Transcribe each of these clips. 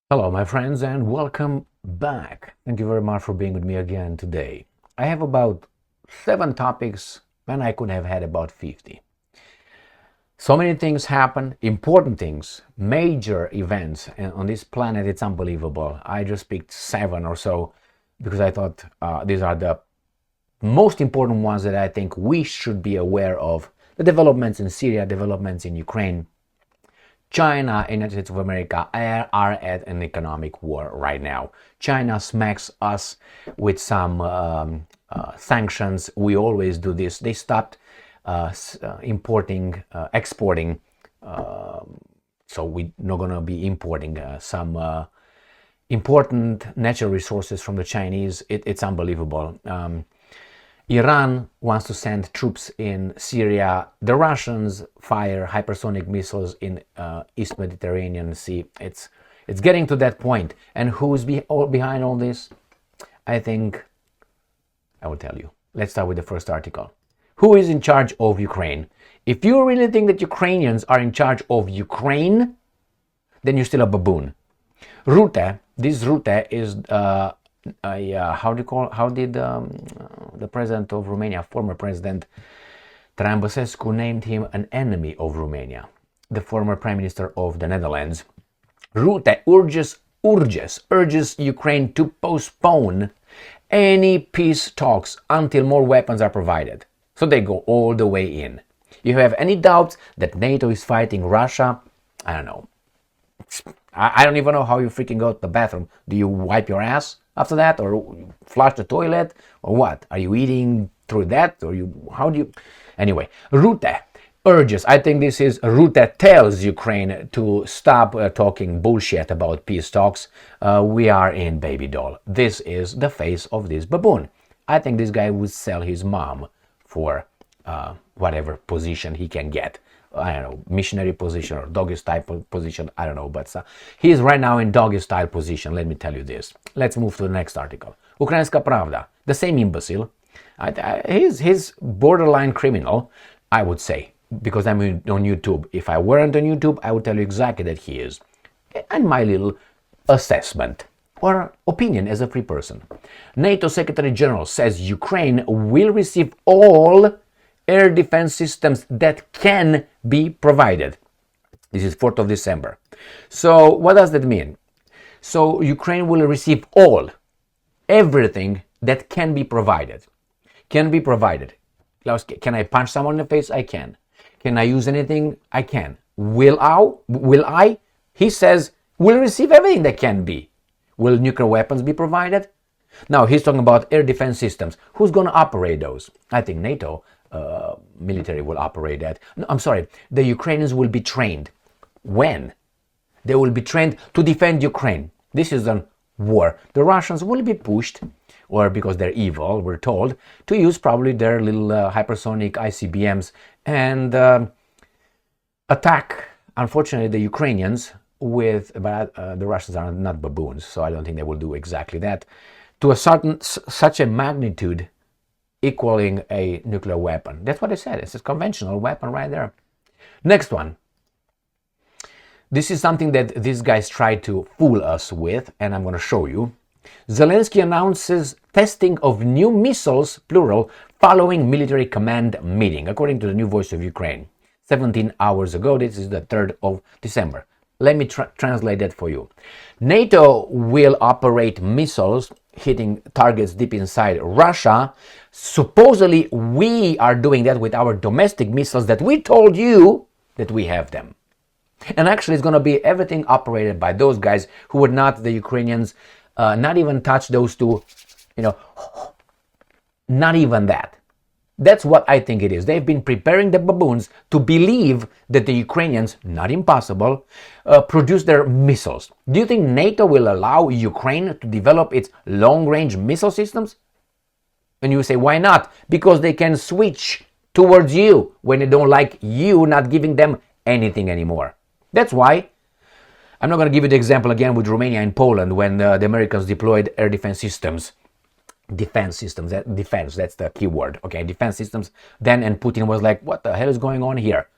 Hello, my friends, and welcome back. Thank you very much for being with me again today. I have about 7 topics, and I could have had about 50. So many things happen, important things, major events on this planet. It's unbelievable. I just picked 7 or so because I thought these are the most important ones that I think we should be aware of. The developments in Syria, developments in Ukraine. China and United States of America are at an economic war right now. China smacks us with some sanctions. We always do this. They stopped exporting. So we're not going to be importing some important natural resources from the Chinese. It's unbelievable. Iran wants to send troops in Syria. The Russians fire hypersonic missiles in East Mediterranean Sea. It's getting to that point. And who's behind all this? I think I will tell you. Let's start with the first article. Who is in charge of Ukraine? If you really think that Ukrainians are in charge of Ukraine, then you're still a baboon. Rutte, this Rutte is how did the president of Romania, former president Traian Băsescu, named him an enemy of Romania, the former prime minister of the Netherlands. Rutte urges Ukraine to postpone any peace talks until more weapons are provided. So they go all the way in. If you have any doubts that NATO is fighting Russia, I don't know. I don't even know how you freaking go to the bathroom. Do you wipe your ass after that, or flush the toilet, or what? Are you eating through that, or how do you? Anyway, Rutte urges, I think this is Rutte tells Ukraine to stop talking bullshit about peace talks. We are in baby doll. This is the face of this baboon. I think this guy would sell his mom for whatever position he can get. I don't know, missionary position or doggy style position, I don't know, but he is right now in doggy style position, let me tell you this. Let's move to the next article. Ukrainska Pravda, the same imbecile. He's borderline criminal, I would say, because I'm on YouTube. If I weren't on YouTube, I would tell you exactly that he is. And my little assessment or opinion as a free person. NATO Secretary General says Ukraine will receive all air defense systems that can be provided. This is 4th of December. So what does that mean? So Ukraine will receive everything that can be provided. Can be provided. Can I punch someone in the face? I can. Can I use anything? I can. Will I? He says, will receive everything that can be. Will nuclear weapons be provided? Now he's talking about air defense systems. Who's going to operate those? I think NATO military will operate that. No, I'm sorry, the Ukrainians will be trained. When? They will be trained to defend Ukraine. This is a war. The Russians will be pushed, or because they're evil, we're told, to use probably their little hypersonic ICBMs and attack, unfortunately, the Ukrainians but the Russians are not baboons, so I don't think they will do exactly that, to such a magnitude equaling a nuclear weapon. That's what I said. It's a conventional weapon right there. Next one. This is something that these guys try to fool us with, and I'm going to show you. Zelenskyy announces testing of new missiles, plural, following military command meeting, according to the new Voice of Ukraine. 17 hours ago, this is the 3rd of December. Let me translate that for you. NATO will operate missiles hitting targets deep inside Russia. Supposedly, we are doing that with our domestic missiles that we told you that we have them. And actually, it's going to be everything operated by those guys who would not, the Ukrainians, not even touch those two, not even that. That's what I think it is. They've been preparing the baboons to believe that the Ukrainians, not impossible, produce their missiles. Do you think NATO will allow Ukraine to develop its long-range missile systems? And you say, why not? Because they can switch towards you when they don't like you not giving them anything anymore. That's why. I'm not going to give you the example again with Romania and Poland when the Americans deployed air defense systems. Defense, that's the key word. Okay, defense systems. Then, and Putin was like, what the hell is going on here?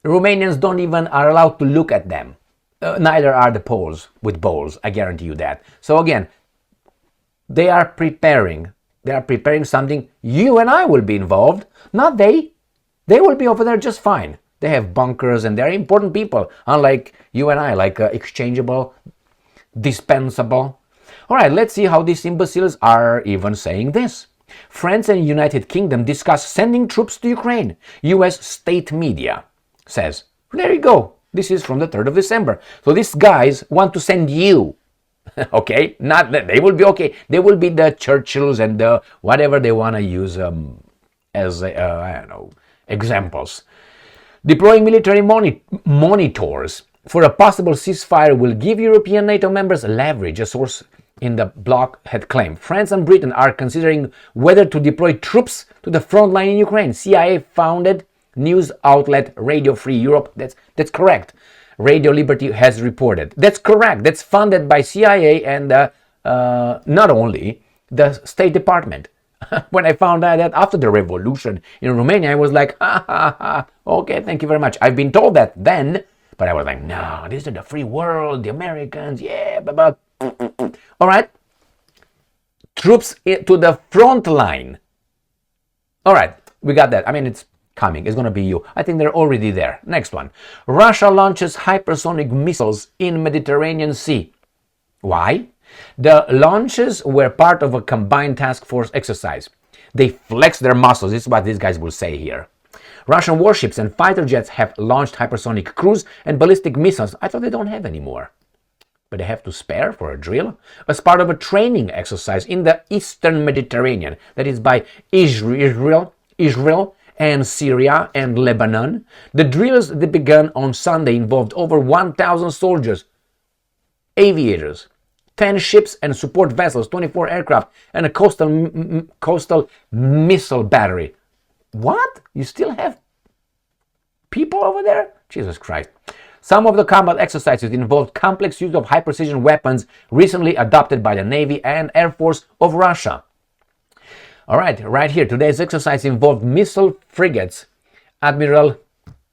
The Romanians don't even are allowed to look at them. Neither are the Poles with bowls, I guarantee you that. So again, they are preparing something. You and I will be involved, not they. They will be over there just fine. They have bunkers and they're important people, unlike you and I, like exchangeable, dispensable. All right, let's see how these imbeciles are even saying this. France and United Kingdom discuss sending troops to Ukraine. US state media says, there you go. This is from the 3rd of December. So these guys want to send you. Okay, not that they will be okay. They will be the Churchills and the whatever they want to use as I don't know, examples. Deploying military monitors for a possible ceasefire will give European NATO members leverage, a source in the bloc had claimed. France and Britain are considering whether to deploy troops to the front line in Ukraine. CIA-founded news outlet Radio Free Europe, that's correct. Radio Liberty has reported. That's correct. That's funded by CIA and not only the State Department. When I found out that after the revolution in Romania, I was like, okay, thank you very much. I've been told that then, but I was like, no, this is the free world, the Americans, yeah, blah. All right. Troops to the front line. All right, we got that. I mean, it's coming. It's going to be you. I think they're already there. Next one. Russia launches hypersonic missiles in Mediterranean Sea. Why? The launches were part of a combined task force exercise. They flex their muscles. This is what these guys will say here. Russian warships and fighter jets have launched hypersonic cruise and ballistic missiles. I thought they don't have anymore. But they have to spare for a drill as part of a training exercise in the Eastern Mediterranean. That is by Israel and Syria and Lebanon. The drills that began on Sunday involved over 1,000 soldiers, aviators, 10 ships and support vessels, 24 aircraft, and a coastal missile battery. What? You still have people over there? Jesus Christ. Some of the combat exercises involved complex use of high-precision weapons recently adopted by the Navy and Air Force of Russia. All right here, today's exercise involved missile frigates, Admiral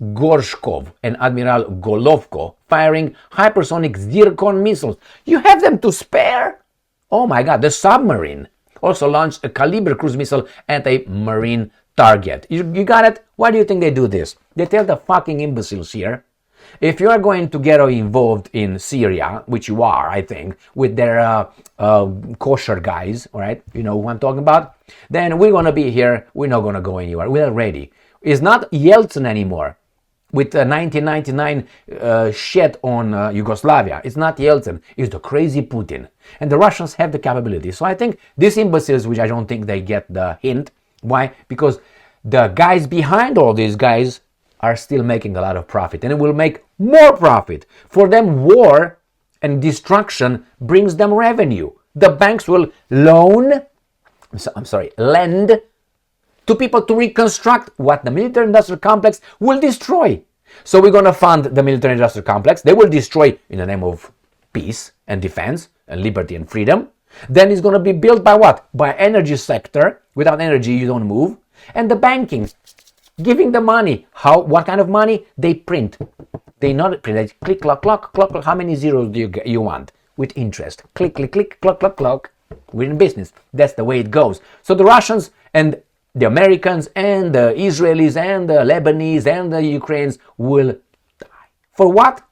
Gorshkov and Admiral Golovko firing hypersonic Zircon missiles. You have them to spare? Oh my God, the submarine also launched a Caliber cruise missile at a marine target. You got it? Why do you think they do this? They tell the fucking imbeciles here, if you are going to get involved in Syria, which you are, I think, with their kosher guys, all right, you know who I'm talking about, then we're going to be here. We're not going to go anywhere. We're ready. It's not Yeltsin anymore with 1999 shit on Yugoslavia. It's not Yeltsin. It's the crazy Putin. And the Russians have the capability. So I think these imbeciles, which I don't think they get the hint. Why? Because the guys behind all these guys are still making a lot of profit, and it will make more profit. For them, war and destruction brings them revenue. The banks will lend to people to reconstruct what the military-industrial complex will destroy. So we're going to fund the military-industrial complex. They will destroy in the name of peace and defense and liberty and freedom. Then it's going to be built by what? By energy sector. Without energy, you don't move. And the banking. Giving the money. How? What kind of money? They print. They not print. They click, clock, clock, clock, clock. How many zeros do you want? With interest. Click, click, click, clock, clock, clock. We're in business. That's the way it goes. So the Russians and the Americans and the Israelis and the Lebanese and the Ukrainians will die. For what?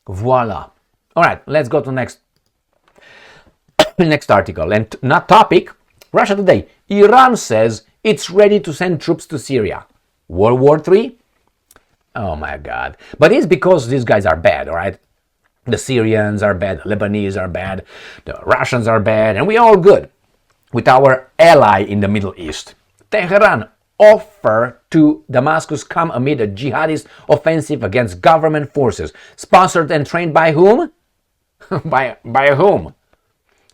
Voila. All right, let's go to the next article. And not topic. Russia Today. Iran says it's ready to send troops to Syria. World War III? Oh my God. But it's because these guys are bad, all right? The Syrians are bad, the Lebanese are bad, the Russians are bad, and we're all good with our ally in the Middle East. Tehran offer to Damascus come amid a jihadist offensive against government forces. Sponsored and trained by whom? by whom?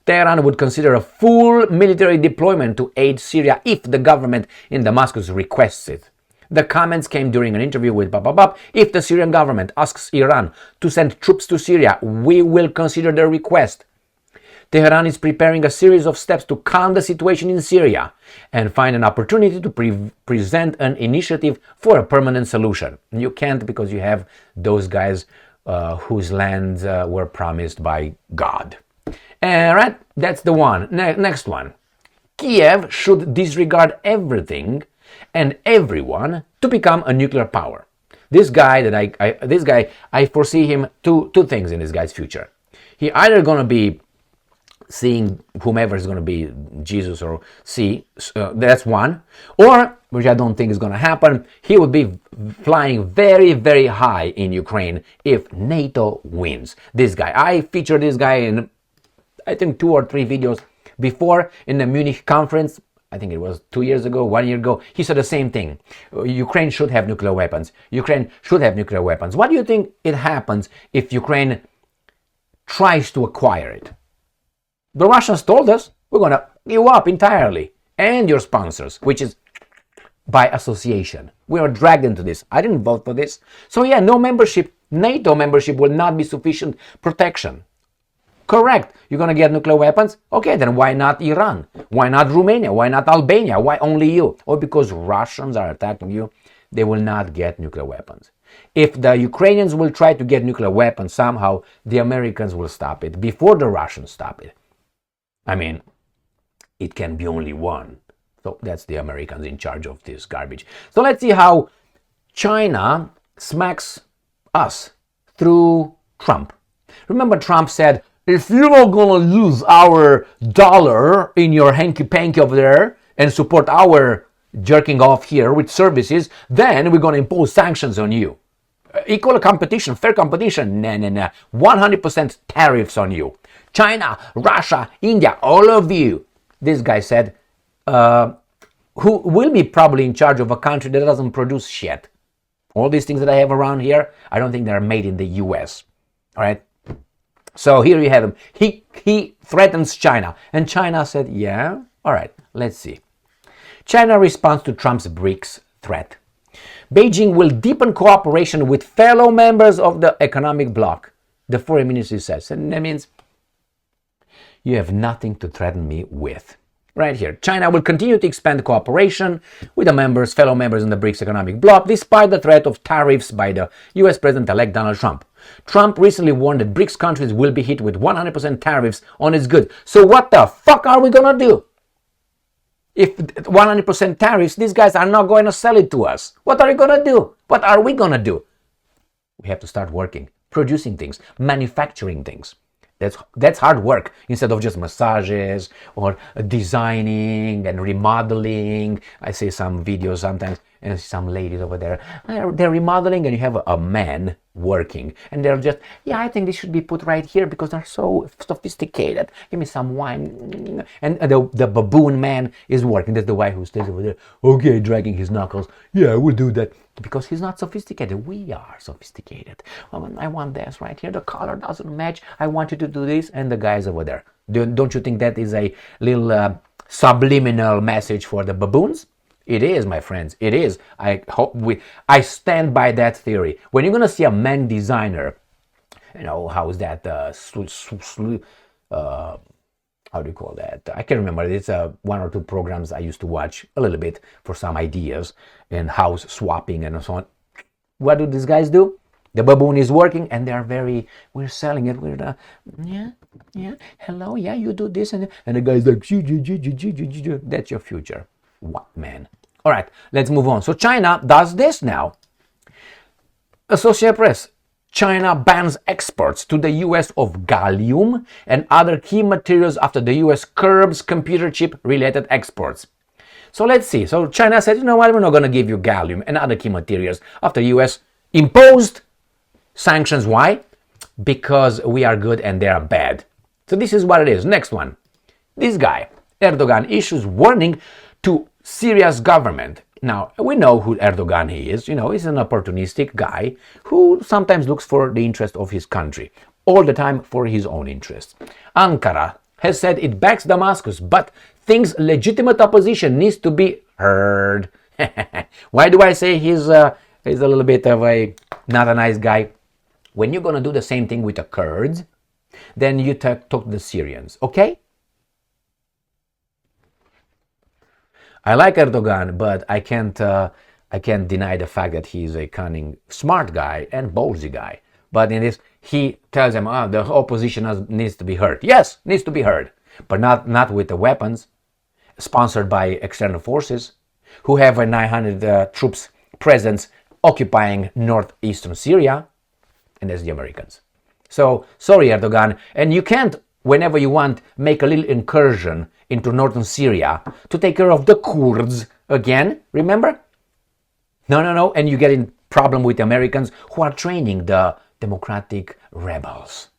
Tehran would consider a full military deployment to aid Syria if the government in Damascus requests it. The comments came during an interview with Bababab. If the Syrian government asks Iran to send troops to Syria, we will consider their request. Tehran is preparing a series of steps to calm the situation in Syria and find an opportunity to present an initiative for a permanent solution. You can't because you have those guys whose lands were promised by God. Right, that's the one. Next one. Kiev should disregard everything and everyone to become a nuclear power. This guy I foresee him two things in this guy's future. He either gonna be seeing whomever is gonna be Jesus or that's one, or, which I don't think is gonna happen, he would be flying very, very high in Ukraine if NATO wins. This guy, I featured this guy in I think 2 or 3 videos before in the Munich conference. I think it was 2 years ago, 1 year ago. He said the same thing. Ukraine should have nuclear weapons. Ukraine should have nuclear weapons. What do you think it happens if Ukraine tries to acquire it? The Russians told us, we're going to give you up entirely. And your sponsors, which is by association. We are dragged into this. I didn't vote for this. So yeah, no membership, NATO membership will not be sufficient protection. Correct. You're going to get nuclear weapons? Okay, then why not Iran? Why not Romania? Why not Albania? Why only you? Or because Russians are attacking you, they will not get nuclear weapons. If the Ukrainians will try to get nuclear weapons somehow, the Americans will stop it before the Russians stop it. I mean, it can be only one. So that's the Americans in charge of this garbage. So let's see how China smacks us through Trump. Remember, Trump said, if you're not gonna use our dollar in your hanky-panky over there and support our jerking off here with services, then we're gonna impose sanctions on you. Equal competition, fair competition, nah. 100% tariffs on you. China, Russia, India, all of you. This guy said, who will be probably in charge of a country that doesn't produce shit. All these things that I have around here, I don't think they're made in the US. All right. So here you have him. He threatens China. And China said, yeah, all right, let's see. China responds to Trump's BRICS threat. Beijing will deepen cooperation with fellow members of the economic bloc, the foreign ministry says. And that means you have nothing to threaten me with. Right here, China will continue to expand cooperation with the fellow members in the BRICS economic bloc, despite the threat of tariffs by the US President-elect Donald Trump. Trump recently warned that BRICS countries will be hit with 100% tariffs on its goods. So what the fuck are we gonna do? If 100% tariffs, these guys are not going to sell it to us. What are we gonna do? What are we gonna do? We have to start working, producing things, manufacturing things. That's hard work instead of just massages or designing and remodeling. I see some videos sometimes and some ladies over there, they're remodeling and you have a man working and they're just, yeah, I think this should be put right here because they're so sophisticated. Give me some wine. And the baboon man is working. That's the guy who stays over there, okay, dragging his knuckles. Yeah, we'll do that. Because he's not sophisticated. We are sophisticated. I want this right here. The color doesn't match. I want you to do this. And the guy's over there. Don't you think that is a little subliminal message for the baboons? It is, my friends. It is. I stand by that theory. When you're going to see a man designer, you know, how is that? How do you call that? I can't remember. It's 1 or 2 programs I used to watch a little bit for some ideas and house swapping and so on. What do these guys do? The baboon is working and they're we're selling it. Yeah, hello, yeah, you do this. And the guy's like, that's your future. What, man? All right, let's move on. So China does this now. Associated Press. China bans exports to the US of gallium and other key materials after the US curbs computer chip related exports. So let's see. So China said, you know what, we're not going to give you gallium and other key materials after US imposed sanctions. Why? Because we are good and they are bad. So this is what it is. Next one. This guy, Erdogan, issues warning to Syria's government. Now, we know who Erdogan is. You know, he's an opportunistic guy who sometimes looks for the interest of his country, all the time for his own interest. Ankara has said it backs Damascus, but thinks legitimate opposition needs to be heard. Why do I say he's a little bit of not a nice guy? When you're going to do the same thing with the Kurds, then you talk to the Syrians, okay? I like Erdogan, but I can't deny the fact that he's a cunning, smart guy and ballsy guy But in this, he tells them, the opposition needs to be heard. Yes, needs to be heard, but not with the weapons sponsored by external forces who have a 900 troops presence occupying northeastern Syria, and that's the Americans. So, sorry, Erdogan, and you can't, whenever you want, make a little incursion into northern Syria to take care of the Kurds again, remember? No, and you get in problem with the Americans who are training the democratic rebels,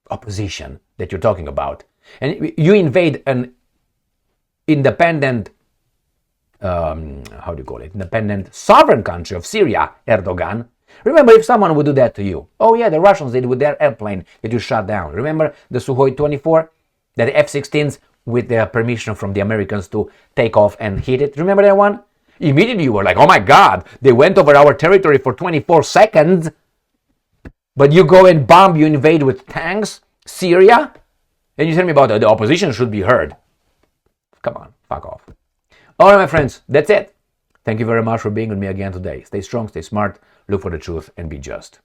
opposition that you're talking about. And you invade an independent, independent sovereign country of Syria, Erdogan. Remember, if someone would do that to you, oh yeah, the Russians did with their airplane that you shot down. Remember the Sukhoi 24, that F-16s with the permission from the Americans to take off and hit it. Remember that one? Immediately you were like, oh my God, they went over our territory for 24 seconds, but you go and bomb, you invade with tanks, Syria, and you tell me about the opposition should be heard. Come on, fuck off. All right, my friends, that's it. Thank you very much for being with me again today. Stay strong, stay smart, look for the truth, and be just.